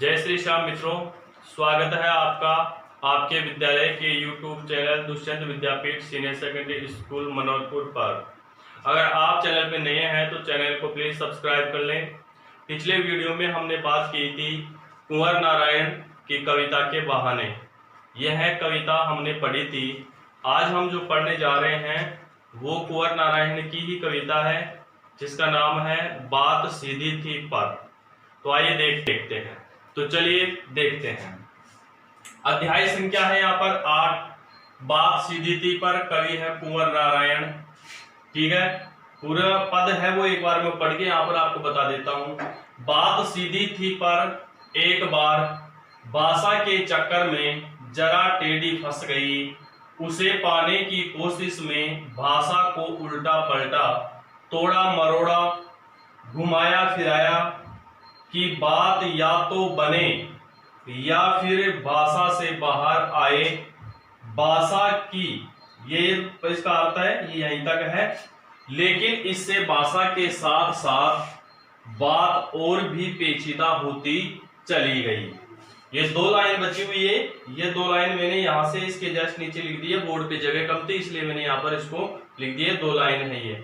जय श्री श्याम मित्रों, स्वागत है आपका आपके विद्यालय के YouTube चैनल दुष्यंत विद्यापीठ सीनियर सेकेंडरी स्कूल मनोहरपुर पर। अगर आप चैनल पे नए हैं तो चैनल को प्लीज सब्सक्राइब कर लें। पिछले वीडियो में हमने बात की थी कुंवर नारायण की कविता के बहाने। यह कविता हमने पढ़ी थी। आज हम जो पढ़ने जा रहे हैं वो कुंवर नारायण की ही कविता है, जिसका नाम है बात सीधी थी पर। तो आइए देखते हैं। तो चलिए देखते हैं। अध्याय संख्या है यहाँ पर 8। बात सीधी थी पर। कवि है कुंवर नारायण। ठीक है, पूरा पद है वो एक बार मैं पढ़ के यहाँ पर आपको बता देता हूँ। बात सीधी थी पर एक बार भाषा के चक्कर में जरा टेढ़ी फंस गई। उसे पाने की कोशिश में भाषा को उल्टा पलटा, तोड़ा मरोड़ा, घुमाया फिराया कि बात या तो बने या फिर भाषा से बाहर आए। भाषा की ये इसका अर्थ है, ये यहीं तक है, लेकिन इससे भाषा के साथ साथ बात और भी पेचीदा होती चली गई। ये 2 लाइन बची हुई है। ये 2 लाइन मैंने यहां से इसके जस्ट नीचे लिख दी है। बोर्ड पे जगह कम थी इसलिए मैंने यहाँ पर इसको लिख दिया। 2 लाइन है ये।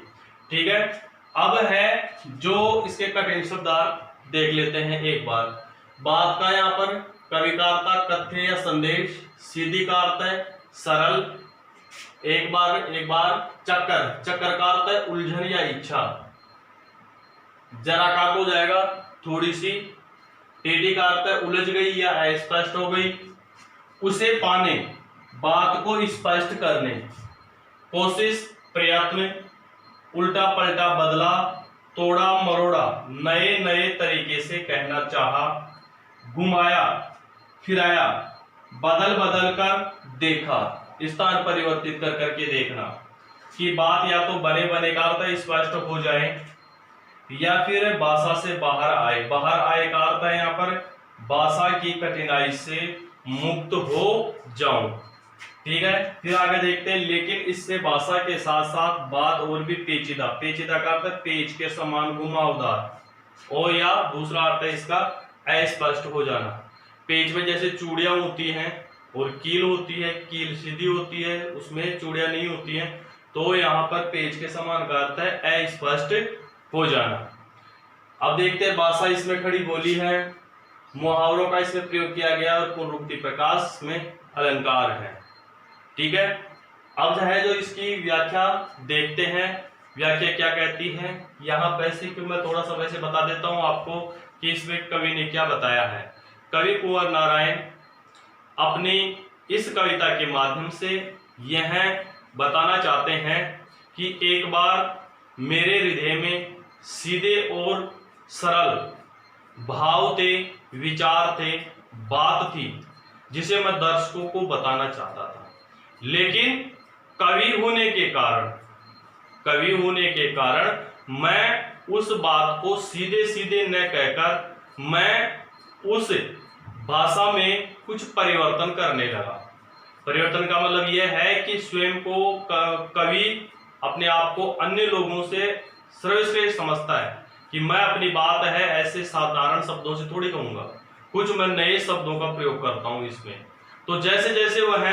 ठीक है, अब है जो इसके कठिन शब्द देख लेते हैं एक बार। बात का यहाँ पर कवि का अर्थ है तथ्य या संदेश। सीधी का अर्थ है सरल। एक बार चक्कर, चक्कर का अर्थ है उलझन या इच्छा। जरा का हो जाएगा थोड़ी सी। टेढ़ी का अर्थ है उलझ गई या अस्पष्ट हो गई। उसे पाने, बात को स्पष्ट करने। कोशिश, प्रयत्न। उल्टा पलटा, बदला। तोड़ा मरोड़ा, नए नए तरीके से कहना चाहा। घुमाया फिराया, बदल बदल कर देखा, स्थान परिवर्तित कर करके देखना। कि बात या तो बने बने का अर्थ स्पष्ट हो जाए या फिर भाषा से बाहर आए। बाहर आए का अर्थ है यहाँ पर भाषा की कठिनाई से मुक्त हो जाऊं। ठीक है, फिर आगे देखते हैं। लेकिन इससे भाषा के साथ साथ बात और भी पेचीदा। पेचीदा का अर्थ पेच के समान घुमावदार। और या दूसरा अर्थ है इसका अस्पष्ट हो जाना। पेच में जैसे चूड़ियां होती हैं और कील होती है, कील सीधी होती है, उसमें चूड़ियां नहीं होती हैं, तो यहाँ पर पेच के समान का अर्थ है अस्पष्ट हो जाना। अब देखते हैं भाषा इसमें खड़ी बोली है, मुहावरों का इसमें प्रयोग किया गया और पुनरुक्ति प्रकाश में अलंकार है। ठीक है, अब है जो इसकी व्याख्या देखते हैं। व्याख्या क्या कहती है यहाँ वैसे कि मैं थोड़ा सा वैसे बता देता हूँ आपको कि इसमें कवि ने क्या बताया है। कवि कुंवर नारायण अपनी इस कविता के माध्यम से यह बताना चाहते हैं कि एक बार मेरे हृदय में सीधे और सरल भाव थे, विचार थे, बात थी जिसे मैं दर्शकों को बताना चाहता था। लेकिन कवि होने के कारण मैं उस बात को सीधे सीधे न कहकर मैं उस भाषा में कुछ परिवर्तन करने लगा। परिवर्तन का मतलब यह है कि स्वयं को कवि अपने आप को अन्य लोगों से सर्वश्रेष्ठ समझता है कि मैं अपनी बात है ऐसे साधारण शब्दों से थोड़ी कहूंगा, कुछ मैं नए शब्दों का प्रयोग करता हूं इसमें। तो जैसे जैसे वह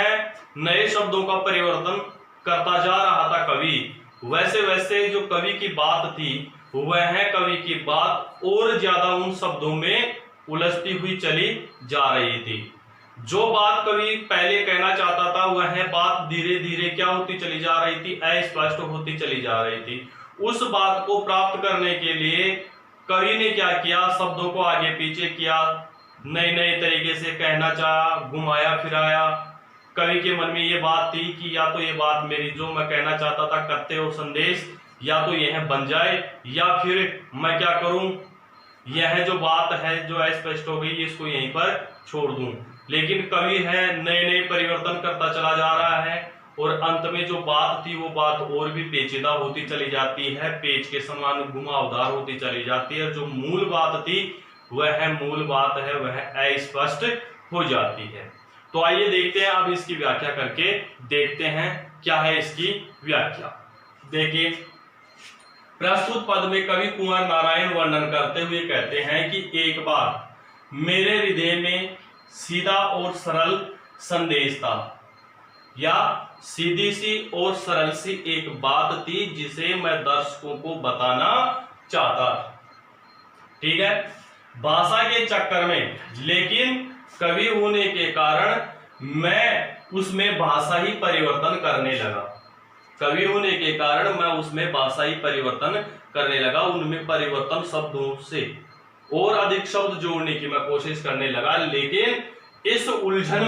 नए शब्दों का परिवर्तन करता जा रहा था कवि, वैसे वैसे जो कवि की बात थी वह कवि की बात और ज्यादा उन शब्दों में उलझती हुई चली जा रही थी। जो बात कवि पहले कहना चाहता था वह बात धीरे धीरे क्या होती चली जा रही थी, अस्पष्ट होती चली जा रही थी। उस बात को प्राप्त करने के लिए कवि ने क्या किया, शब्दों को आगे पीछे किया, नए नए तरीके से कहना चाहा, घुमाया फिराया। कवि के मन में ये बात थी कि या तो ये बात मेरी जो मैं कहना चाहता था तथ्य और संदेश या तो यह बन जाए या फिर मैं क्या करूं, यह जो बात है जो अस्पष्ट हो गई इसको यहीं पर छोड़ दूं। लेकिन कवि है नए नए परिवर्तन करता चला जा रहा है और अंत में जो बात थी वो बात और भी पेचीदा होती चली जाती है, पेच के समान घुमावदार होती चली जाती है। जो मूल बात थी वह मूल बात है वह अस्पष्ट हो जाती है। तो आइए देखते हैं, अब इसकी व्याख्या करके देखते हैं क्या है इसकी व्याख्या। देखिए, प्रस्तुत पद में कवि कुंवर नारायण वर्णन करते हुए कहते हैं कि एक बार मेरे हृदय में सीधा और सरल संदेश था, या सीधी सी और सरल सी एक बात थी जिसे मैं दर्शकों को बताना चाहता था। ठीक है, भाषा के चक्कर में, लेकिन कवि होने के कारण मैं उसमें भाषा ही परिवर्तन करने लगा। कवि होने के कारण मैं उसमें भाषा ही परिवर्तन करने लगा, उनमें परिवर्तन शब्दों से और अधिक शब्द जोड़ने की मैं कोशिश करने लगा। लेकिन इस उलझन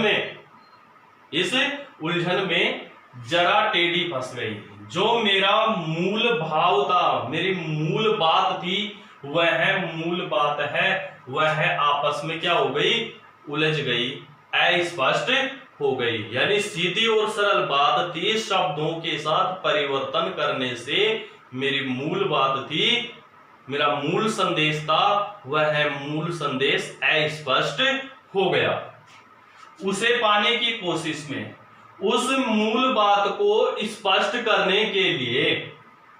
में जरा टेढ़ी फंस गई। जो मेरा मूल भाव था, मेरी मूल बात थी, वह आपस में क्या हो गई, उलझ गई, अस्पष्ट हो गई। यानी सीधी और सरल बात थी, शब्दों के साथ परिवर्तन करने से मेरी मूल बात थी, मेरा मूल संदेश था, वह मूल संदेश अस्पष्ट हो गया। उसे पाने की कोशिश में, उस मूल बात को स्पष्ट करने के लिए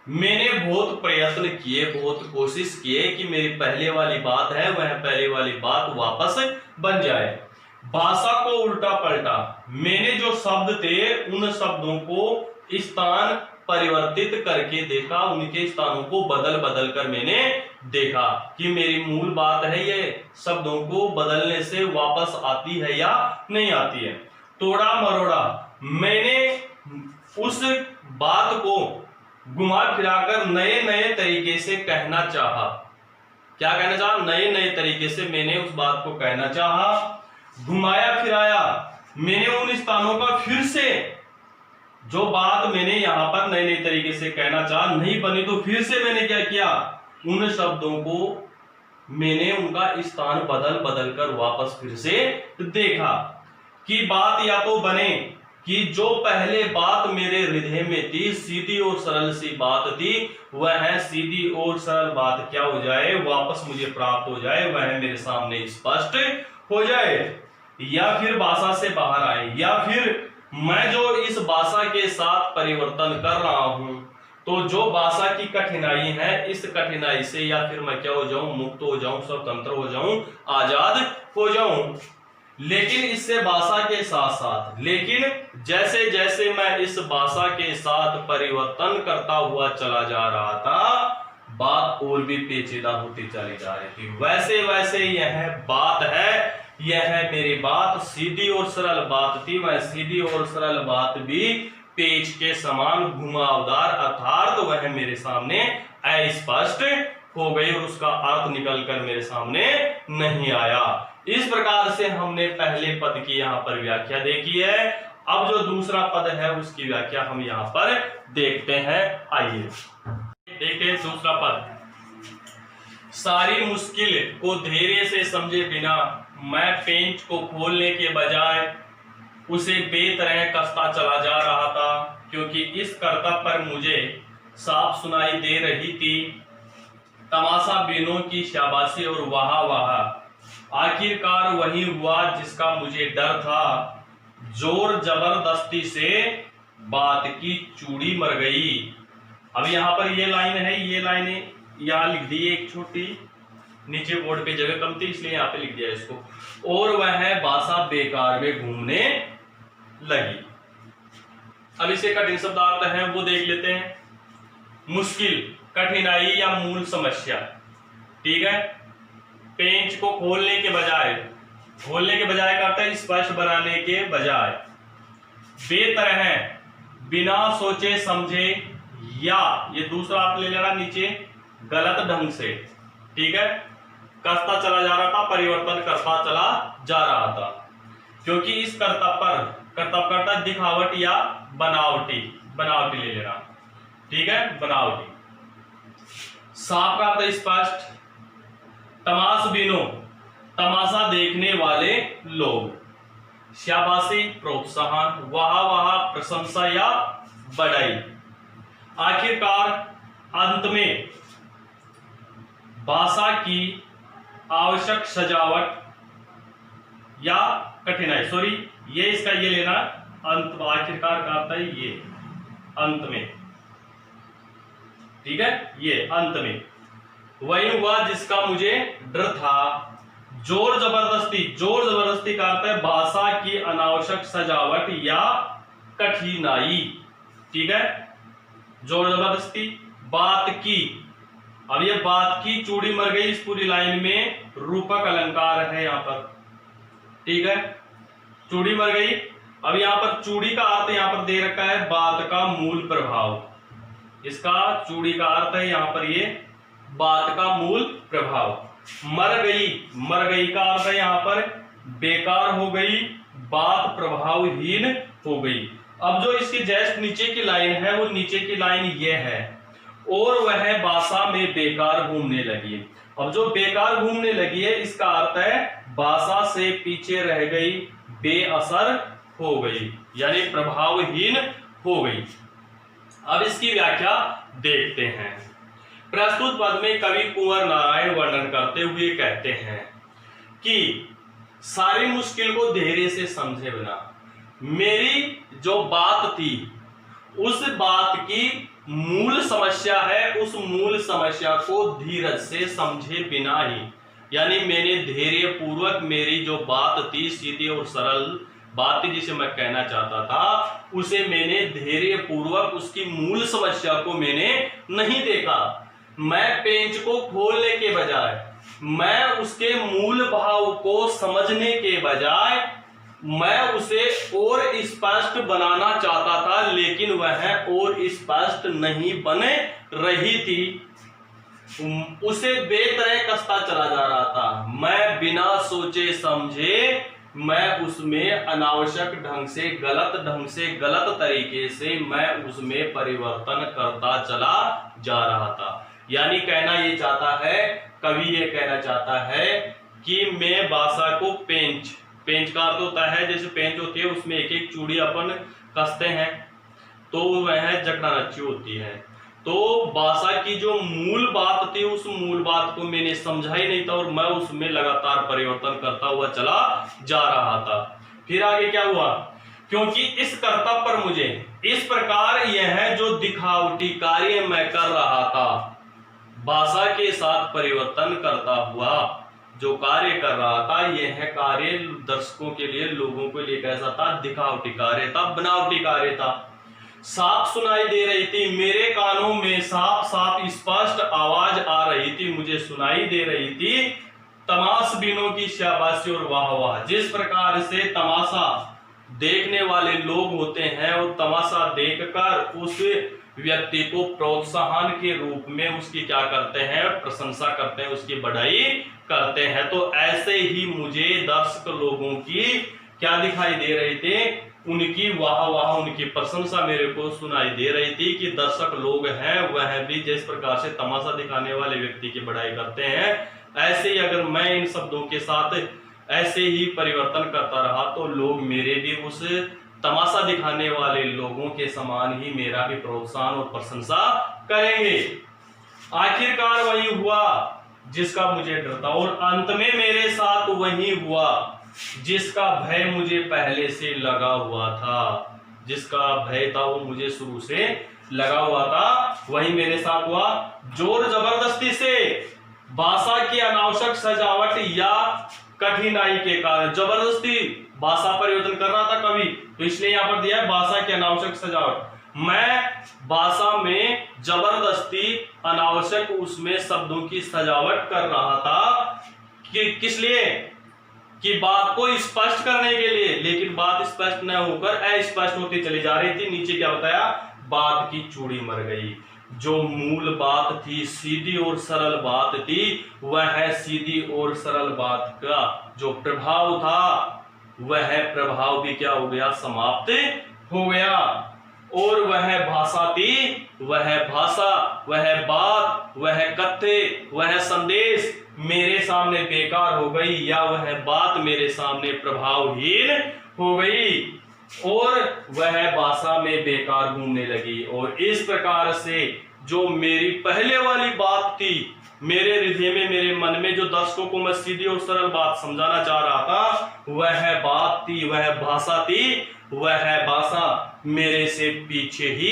मैंने बहुत प्रयत्न किए, बहुत कोशिश किए कि मेरी पहले वाली बात है वह पहले वाली बात वापस बन जाए। भाषा को उल्टा पलटा, मैंने जो शब्द थे उन शब्दों को स्थान परिवर्तित करके देखा, उनके स्थानों को बदल बदल कर मैंने देखा कि मेरी मूल बात है ये शब्दों को बदलने से वापस आती है या नहीं आती है। तोड़ा मरोड़ा, मैंने उस बात को घुमा फिराकर नए नए तरीके से कहना चाहा। क्या कहना चाहा? नए नए तरीके से मैंने उस बात को कहना चाहा। घुमाया फिराया, मैंने उन स्थानों का फिर से, जो बात मैंने यहां पर नए नए तरीके से कहना चाहा नहीं बनी, तो फिर से मैंने क्या किया, उन शब्दों को मैंने उनका स्थान बदल बदल कर वापस फिर से देखा कि बात या तो बने कि जो पहले बात मेरे हृदय में थी, सीधी और सरल सी बात थी, वह सीधी और सरल बात क्या हो जाए, वापस मुझे प्राप्त हो जाए, वह मेरे सामने स्पष्ट हो जाए, या फिर भाषा से बाहर आए, या फिर मैं जो इस भाषा के साथ परिवर्तन कर रहा हूं, तो जो भाषा की कठिनाई है, इस कठिनाई से या फिर मैं क्या हो जाऊं, मुक्त हो जाऊं, स्वतंत्र हो जाऊं, आजाद हो जाऊं। लेकिन इससे भाषा के साथ साथ, लेकिन जैसे जैसे मैं इस भाषा के साथ परिवर्तन करता हुआ चला जा रहा था, बात और भी पेचीदा होती चली जा रही थी। वैसे वैसे यह बात है, यह मेरी बात सीधी और सरल बात थी, वह सीधी और सरल बात भी पेच के समान घुमावदार, अर्थात वह मेरे सामने अस्पष्ट हो गई और उसका अर्थ निकलकर मेरे सामने नहीं आया। इस प्रकार से हमने पहले पद की यहाँ पर व्याख्या देखी है। अब जो दूसरा पद है उसकी व्याख्या हम यहाँ पर देखते हैं। आइए देखते हैं दूसरा पद। सारी मुश्किल को धैर्य से समझे बिना मैं पेंच को खोलने के बजाय उसे बेतरह कसता चला जा रहा था, क्योंकि इस कर्तव्य पर मुझे साफ सुनाई दे रही थी तमाशा बीनों की शाबाशी और वाह वाह। आखिरकार वही हुआ जिसका मुझे डर था, जोर जबरदस्ती से बात की चूड़ी मर गई। अब यहाँ पर ये लाइन है, ये लाइनें यहाँ लिख दी एक छोटी, नीचे बोर्ड पे जगह कम थी इसलिए यहाँ पे लिख दिया इसको। और वह भाषा बेकार में घूमने लगी। अब इसे कठिन शब्दार्थ है वो देख लेते हैं। मुश्किल, कठिनाई या मूल समस्या। ठीक है, पेंच को खोलने के बजाय, खोलने के बजाय का अर्थ है स्पष्ट बनाने के बजाय, बेतरह बिना सोचे समझे, या ये दूसरा आप ले लेना नीचे, गलत ढंग से। ठीक है, कसता चला जा रहा था, परिवर्तन करता चला जा रहा था, क्योंकि इस कर्तव्य दिखावट या बनावटी, बनावटी ले लेना। ठीक है, बनावटी। साफ का अर्थ स्पष्ट। तमाशबीनों, तमाशा देखने वाले लोग। शाबाशी, प्रोत्साहन, वाह वाह, प्रशंसा या बड़ाई। आखिरकार अंत में भाषा की आवश्यक सजावट या कठिनाई, सॉरी ये इसका ये लेना, अंत, आखिरकार का आता है ये अंत में। ठीक है, ये अंत में वही हुआ जिसका मुझे डर था, जोर जबरदस्ती, जोर जबरदस्ती का अर्थ है भाषा की अनावश्यक सजावट या कठिनाई। ठीक है, जोर जबरदस्ती। बात की, अब ये बात की चूड़ी मर गई, इस पूरी लाइन में रूपक अलंकार है यहां पर। ठीक है, चूड़ी मर गई। अब यहां पर चूड़ी का अर्थ यहां पर दे रखा है बात का मूल प्रभाव। इसका चूड़ी का अर्थ है यहां पर ये बात का मूल प्रभाव। मर गई, मर गई का अर्थ है यहां पर बेकार हो गई, बात प्रभावहीन हो गई। अब जो इसके जस्ट नीचे की लाइन है वो नीचे की लाइन ये है, और वह भाषा में बेकार घूमने लगी। अब जो बेकार घूमने लगी है इसका अर्थ है भाषा से पीछे रह गई, बेअसर हो गई, यानी प्रभावहीन हो गई। अब इसकी व्याख्या देखते हैं। प्रस्तुत पद में कवि कुंवर नारायण वर्णन करते हुए कहते हैं कि सारी मुश्किल को धैर्य से समझे बिना, मेरी जो बात थी उस बात की मूल समस्या है, उस मूल समस्या को धीरज से समझे बिना ही, यानी मैंने धैर्य पूर्वक मेरी जो बात थी, सीधी और सरल बात थी जिसे मैं कहना चाहता था, उसे मैंने धैर्य पूर्वक उसकी मूल समस्या को मैंने नहीं देखा। मैं पेंच को खोलने के बजाय, मैं उसके मूल भाव को समझने के बजाय मैं उसे और स्पष्ट बनाना चाहता था, लेकिन वह और स्पष्ट नहीं बने रही थी। उसे बेतरह कसता चला जा रहा था। मैं बिना सोचे समझे मैं उसमें अनावश्यक ढंग से, गलत तरीके से मैं उसमें परिवर्तन करता चला जा रहा था। यानी कहना ये चाहता है, कवि ये कहना चाहता है कि मैं भाषा को पेंच का अर्थ होता है, जैसे पेंच होती है उसमें एक एक चूड़ी अपन कसते हैं तो वह जकड़ा रच्ची होती है। तो भाषा की जो मूल बात थी उस मूल बात को मैंने समझा ही नहीं था और मैं उसमें लगातार परिवर्तन करता हुआ चला जा रहा था। फिर आगे क्या हुआ, क्योंकि इस कर्तव्य पर मुझे इस प्रकार यह जो दिखावटी कार्य मैं कर रहा था, भाषा के साथ परिवर्तन करता हुआ जो कार्य कर रहा था, यह कार्य दर्शकों के लिए, लोगों के लिए कैसा था, दिखावटी कार्य था, बनावटी कार्य था। साफ सुनाई दे रही थी, मेरे कानों में साफ साफ स्पष्ट आवाज आ रही थी, मुझे सुनाई दे रही थी तमाशबीनों की शाबाशी और वाह वाह। जिस प्रकार से तमाशा देखने वाले लोग होते हैं और तमाशा देखकर उस व्यक्ति को प्रोत्साहन के रूप में उसकी क्या करते हैं, प्रशंसा करते हैं, उसकी बढ़ाई करते हैं। तो ऐसे ही मुझे दर्शक लोगों की क्या दिखाई दे रही थी, उनकी वाह वाह, उनकी प्रशंसा मेरे को सुनाई दे रही थी कि दर्शक लोग हैं वह भी जिस प्रकार से तमाशा दिखाने वाले व्यक्ति की बढ़ाई करते हैं, ऐसे ही अगर मैं इन शब्दों के साथ ऐसे ही परिवर्तन करता रहा तो लोग मेरे भी उस तमाशा दिखाने वाले लोगों के समान ही मेरा भी प्रोत्साहन और प्रशंसा करेंगे। आखिरकार वही हुआ जिसका मुझे डर था, और अंत में मेरे साथ वही हुआ जिसका भय मुझे पहले से लगा हुआ था। जिसका भय था वो मुझे शुरू से लगा हुआ था, वही मेरे साथ हुआ। जोर जबरदस्ती से भाषा की अनावश्यक सजावट या कठिनाई के कारण, जबरदस्ती भाषा परिवर्तन कर रहा था कवि, तो इसलिए यहां पर दिया है भाषा की अनावश्यक सजावट। मैं भाषा में जबरदस्ती अनावश्यक उसमें शब्दों की सजावट कर रहा था कि किस लिए, कि बात को स्पष्ट करने के लिए, लेकिन बात स्पष्ट न होकर अस्पष्ट होती चली जा रही थी। नीचे क्या बताया, बात की चूड़ी मर गई। जो मूल बात थी, सीधी और सरल बात थी, वह सीधी और सरल बात का जो प्रभाव था वह प्रभाव भी क्या हो गया, समाप्त हो गया। और वह भाषा थी, वह भाषा, वह बात, वह कथ्य, वह संदेश मेरे सामने बेकार हो गई, या वह बात मेरे सामने प्रभावहीन हो गई और वह भाषा में बेकार घूमने लगी। और इस प्रकार से जो मेरी पहले वाली बात थी, मेरे हृदय में, मेरे मन में जो दर्शकों को मैं सीधी और सरल बात समझाना चाह रहा था, वह बात थी, वह भाषा थी, वह भाषा मेरे से पीछे ही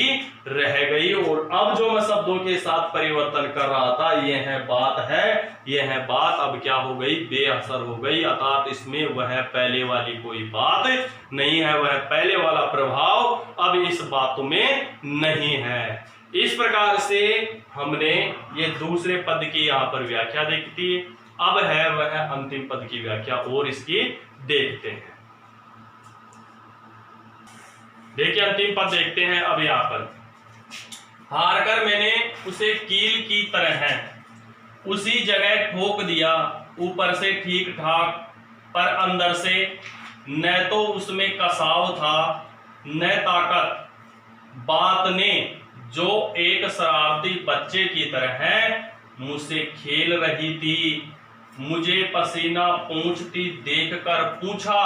रह गई। और अब जो मैं शब्दों के साथ परिवर्तन कर रहा था, यह बात अब क्या हो गई, बेअसर हो गई। अर्थात इसमें वह पहले वाली कोई बात नहीं है, वह पहले वाला प्रभाव अब इस बातों में नहीं है। इस प्रकार से हमने ये दूसरे पद की यहाँ पर व्याख्या देखी थी। अब है वह अंतिम पद की व्याख्या और इसकी देखते हैं। देखिए अंतिम पद देखते हैं। अब यहाँ पर हार कर मैंने उसे कील की तरह उसी जगह ठोक दिया, ऊपर से ठीक ठाक पर अंदर से न तो उसमें कसाव था न ताकत। बात ने जो एक शरारती बच्चे की तरह मुझसे खेल रही थी, मुझे पसीना पोंछती देखकर पूछा,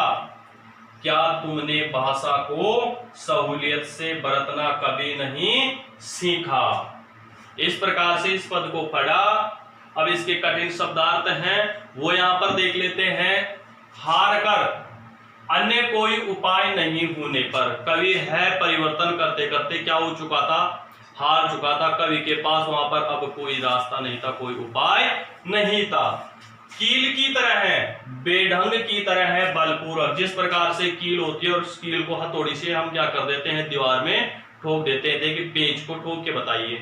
क्या तुमने भाषा को सहूलियत से बरतना कभी नहीं सीखा। इस प्रकार से इस पद को पढ़ा। अब इसके कठिन शब्दार्थ हैं वो यहां पर देख लेते हैं। हार कर, अन्य कोई उपाय नहीं होने पर, कवि है परिवर्तन करते करते क्या हो चुका था, हार चुका था। कवि के पास वहां पर अब कोई रास्ता नहीं था, कोई उपाय नहीं था। कील की तरह है, बेढंग की तरह है, बलपूर्वक। जिस प्रकार से कील होती है और उस कील को हथौड़ी से हम क्या कर देते हैं, दीवार में ठोक देते हैं। देखिए पेंच को ठोक के बताइए,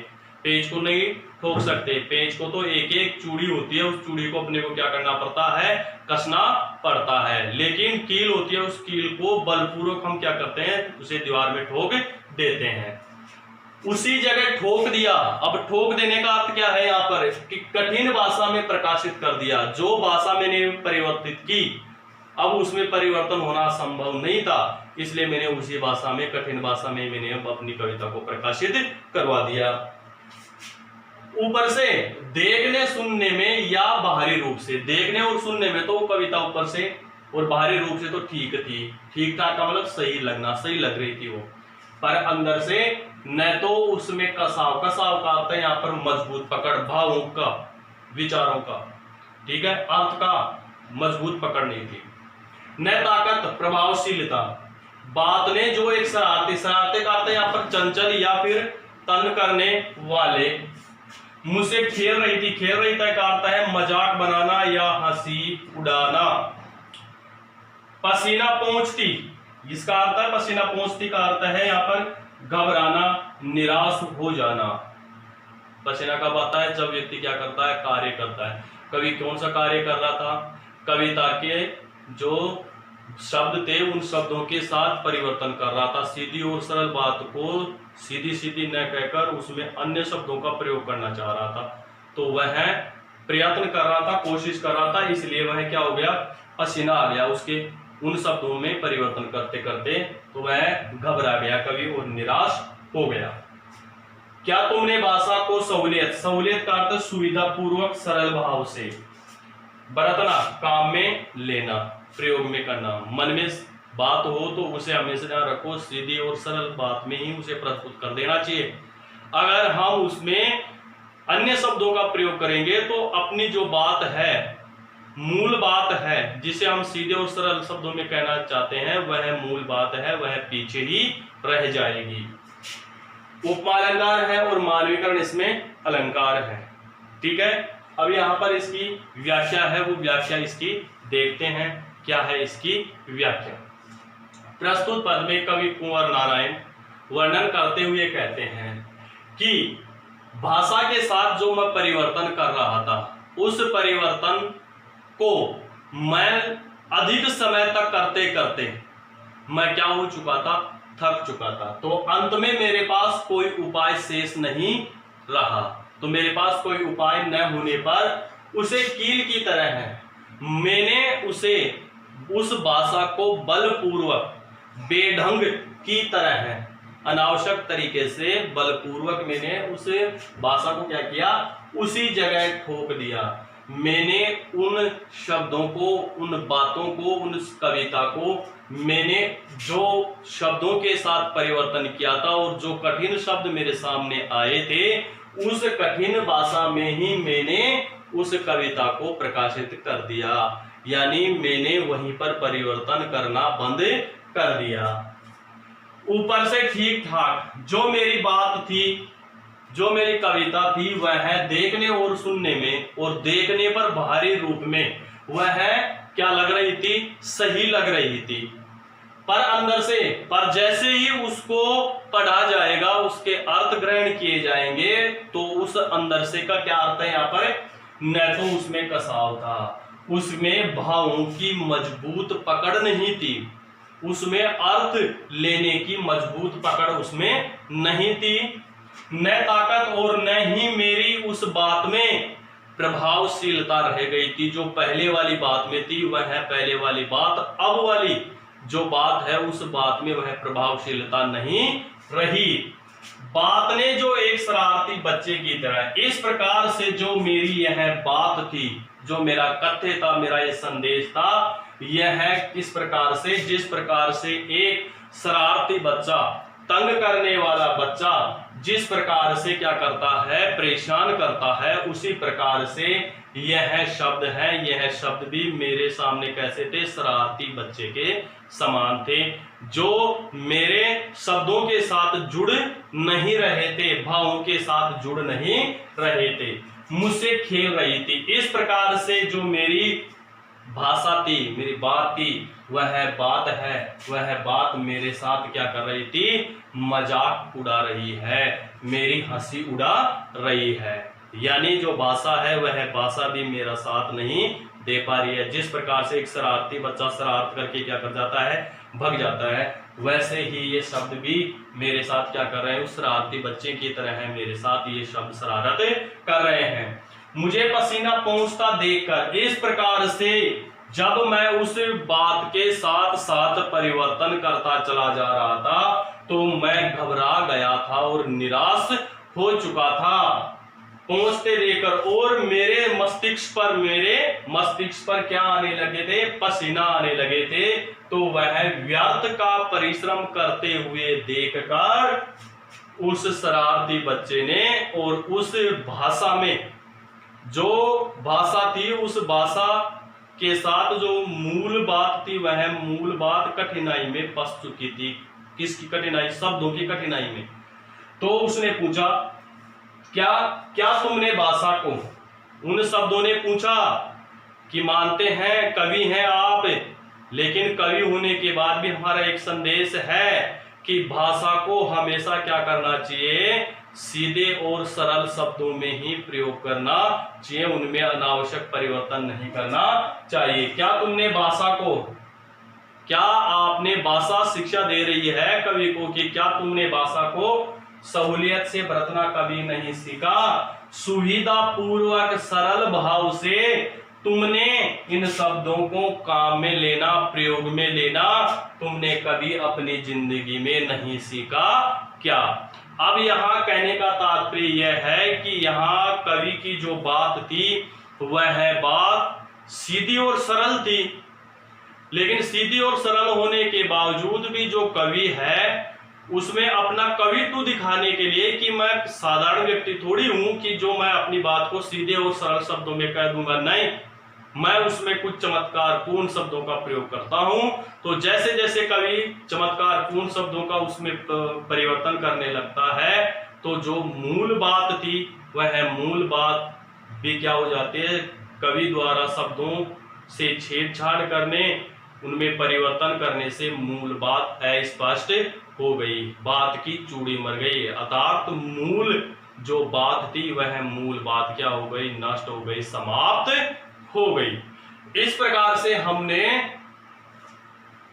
पेंच को नहीं ठोक सकते। पेंच को तो एक एक चूड़ी होती है, उस चूड़ी को अपने को क्या करना पड़ता है, कसना पड़ता है। लेकिन कील होती है, उस कील को बलपूर्वक हम क्या करते हैं, उसे दीवार में ठोक देते हैं। उसी जगह ठोक दिया। अब ठोक देने का अर्थ क्या है यहाँ पर, कि कठिन भाषा में प्रकाशित कर दिया। जो भाषा मैंने परिवर्तित की, अब उसमें परिवर्तन होना संभव नहीं था, इसलिए मैंने उसी भाषा में, कठिन भाषा में मैंने अपनी कविता को प्रकाशित करवा दिया। ऊपर से देखने सुनने में या बाहरी रूप से, देखने और सुनने में तो कविता ऊपर से और बाहरी रूप से तो ठीक थी, ठीक ठाक का मतलब सही लगना, सही लग रही थी वो, पर अंदर से न तो उसमें कसाव, कसाव का अर्थ है यहाँ पर मजबूत पकड़, भावों का, विचारों का, ठीक है, अर्थ का मजबूत पकड़ नहीं थी। न ताकत, प्रभावशीलता। बात ने जो एक शरारती, शरारते का अर्थ है यहाँ पर चंचल या फिर तंग करने वाले, मुझसे खेल रही थी। खेल रही था का अर्थ है मजाक बनाना या हंसी उड़ाना। पसीना पोंछती, इसका अर्थ है, पसीना पोंछती का अर्थ है यहाँ पर घबराना, निराश हो जाना। पसीना कब आता है, जब व्यक्ति क्या करता है, कार्य करता है। कवि कौन सा कार्य कर रहा था, कविता के जो शब्द थे उन शब्दों के साथ परिवर्तन कर रहा था। सीधी और सरल बात को सीधी सीधी न कहकर उसमें अन्य शब्दों का प्रयोग करना चाह रहा था। तो वह प्रयत्न कर रहा था, कोशिश कर रहा था, इसलिए वह क्या हो गया, पसीना आ गया उसके उन शब्दों में परिवर्तन करते करते। तो वह घबरा गया कवि और निराश हो गया। क्या तुमने भाषा को सहूलियत, सहूलियत का अर्थ सुविधा पूर्वक सरल भाव से, बरतना काम में लेना, प्रयोग में करना। मन में बात हो तो उसे हमेशा ध्यान रखो, सीधी और सरल बात में ही उसे प्रस्तुत कर देना चाहिए। अगर हम उसमें अन्य शब्दों का प्रयोग करेंगे तो अपनी जो बात है, मूल बात है, जिसे हम सीधे और सरल शब्दों में कहना चाहते हैं, वह मूल बात है, वह पीछे ही रह जाएगी। उपमा अलंकार है और मानवीकरण इसमें अलंकार है, ठीक है। अब यहाँ पर इसकी व्याख्या है, वो व्याख्या इसकी देखते हैं। क्या है इसकी व्याख्या। प्रस्तुत पद में कवि कुंवर नारायण वर्णन करते हुए कहते हैं कि भाषा के साथ जो मैं परिवर्तन कर रहा था, उस परिवर्तन को मैं अधिक समय तक करते करते मैं क्या हो चुका था, थक चुका था। तो अंत में मेरे पास कोई उपाय शेष नहीं रहा। तो मेरे पास कोई उपाय न होने पर उसे कील की तरह है, मैंने उसे, उस भाषा को बलपूर्वक, बेढंग की तरह है, अनावश्यक तरीके से बलपूर्वक मैंने उस भाषा को क्या किया, उसी जगह ठोक दिया। मैंने उन शब्दों को, उन बातों को, उन कविता को मैंने जो शब्दों के साथ परिवर्तन किया था और जो कठिन शब्द मेरे सामने आए थे उस कठिन भाषा में ही मैंने उस कविता को प्रकाशित कर दिया, यानी मैंने वहीं पर परिवर्तन करना बंद कर दिया। ऊपर से ठीक ठाक जो मेरी बात थी, जो मेरी कविता थी, वह देखने और सुनने में, और देखने पर बाहरी रूप में वह क्या लग रही थी, सही लग रही थी, पर अंदर से, पर जैसे ही उसको पढ़ा जाएगा, उसके अर्थ ग्रहण किए जाएंगे, तो उस अंदर से का क्या अर्थ है यहाँ पर, न तो उसमें कसाव था, उसमें भावों की मजबूत पकड़ नहीं थी, उसमें अर्थ लेने की मजबूत पकड़ उसमें नहीं थी, न ताकत और न ही मेरी उस बात में प्रभावशीलता रह गई थी। जो पहले वाली बात में थी वह है पहले वाली बात, अब वाली जो बात है उस बात में वह प्रभावशीलता नहीं रही। बात ने जो एक शरारती बच्चे की तरह, इस प्रकार से जो मेरी यह बात थी, जो मेरा कथ्य था, मेरा यह संदेश था, यह है किस प्रकार से, जिस प्रकार से एक शरारती बच्चा, तंग करने वाला बच्चा जिस प्रकार से क्या करता है, परेशान करता है, उसी प्रकार से यह शब्द है, यह शब्द भी मेरे सामने कैसे थे, शरारती बच्चे के समान थे, जो मेरे शब्दों के साथ जुड़ नहीं रहे थे, भावों के साथ जुड़ नहीं रहे थे, मुझसे खेल रही थी। इस प्रकार से जो मेरी भाषा थी, मेरी बात थी, वह बात है, वह बात मेरे साथ क्या कर रही थी, मजाक उड़ा रही है, मेरी हंसी उड़ा रही है, यानी जो भाषा है वह भाषा भी मेरा साथ नहीं दे पा रही है। जिस प्रकार से एक शरारती बच्चा शरारत करके क्या कर जाता है, भग जाता है, वैसे ही ये शब्द भी मेरे साथ क्या कर रहे हैं, उस शरारती बच्चे की तरह है, मेरे साथ ये शब्द शरारत कर रहे हैं। मुझे पसीना पहुंचता देखकर, इस प्रकार से जब मैं उस बात के साथ साथ परिवर्तन करता चला जा रहा था, तो मैं घबरा गया था और निराश हो चुका था पहुंचते देखकर, और मेरे मस्तिष्क पर क्या आने लगे थे, पसीना आने लगे थे, तो वह व्यर्थ का परिश्रम करते हुए देखकर उस शरारती बच्चे ने, और उस भाषा में जो भाषा थी, उस भाषा के साथ जो मूल बात थी, वह मूल बात कठिनाई में फंस चुकी थी। किसकी कठिनाई, शब्दों की कठिनाई में। तो उसने पूछा, क्या तुमने भाषा को, उन शब्दों ने पूछा कि मानते हैं कवि हैं आप, लेकिन कवि होने के बाद भी हमारा एक संदेश है कि भाषा को हमेशा क्या करना चाहिए, सीधे और सरल शब्दों में ही प्रयोग करना चाहिए, उनमें अनावश्यक परिवर्तन नहीं करना चाहिए। क्या तुमने भाषा को, क्या आपने भाषा शिक्षा दे रही है कवि को कि क्या तुमने भाषा को सहूलियत से बरतना कभी नहीं सीखा, सुविधा पूर्वक सरल भाव से तुमने इन शब्दों को काम में लेना, प्रयोग में लेना तुमने कभी अपनी जिंदगी में नहीं सीखा क्या। अब यहाँ कहने का तात्पर्य यह है कि यहाँ कवि की जो बात थी वह बात सीधी और सरल थी, लेकिन सीधी और सरल होने के बावजूद भी जो कवि है उसमें अपना कवित्व दिखाने के लिए कि मैं साधारण व्यक्ति थोड़ी हूं कि जो मैं अपनी बात को सीधे और सरल शब्दों में कह दूंगा, नहीं, मैं उसमें कुछ चमत्कार पूर्ण शब्दों का प्रयोग करता हूं। तो जैसे जैसे कवि चमत्कार पूर्ण शब्दों का उसमें परिवर्तन करने लगता है, तो जो मूल बात थी वह मूल बात भी क्या हो जाती है, कवि द्वारा शब्दों से छेड़छाड़ करने, उनमें परिवर्तन करने से मूल बात अस्पष्ट हो गई, बात की चूड़ी मर गई, अर्थात मूल जो बात थी वह मूल बात क्या हो गई, नष्ट हो गई, समाप्त हो गई। इस प्रकार से हमने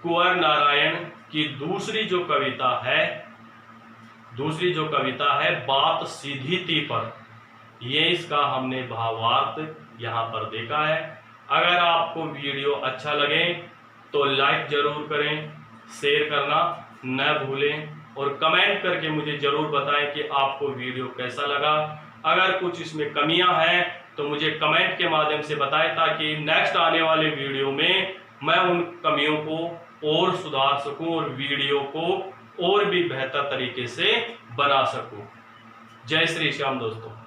कुंवर नारायण की दूसरी जो कविता है बात सीधी थी पर, ये इसका हमने भावार्थ यहाँ पर देखा है। अगर आपको वीडियो अच्छा लगे तो लाइक जरूर करें, शेयर करना न भूलें, और कमेंट करके मुझे जरूर बताएं कि आपको वीडियो कैसा लगा। अगर कुछ इसमें कमियां हैं तो मुझे कमेंट के माध्यम से बताएं, ताकि नेक्स्ट आने वाले वीडियो में मैं उन कमियों को और सुधार सकूं और वीडियो को और भी बेहतर तरीके से बना सकूं। जय श्री श्याम दोस्तों।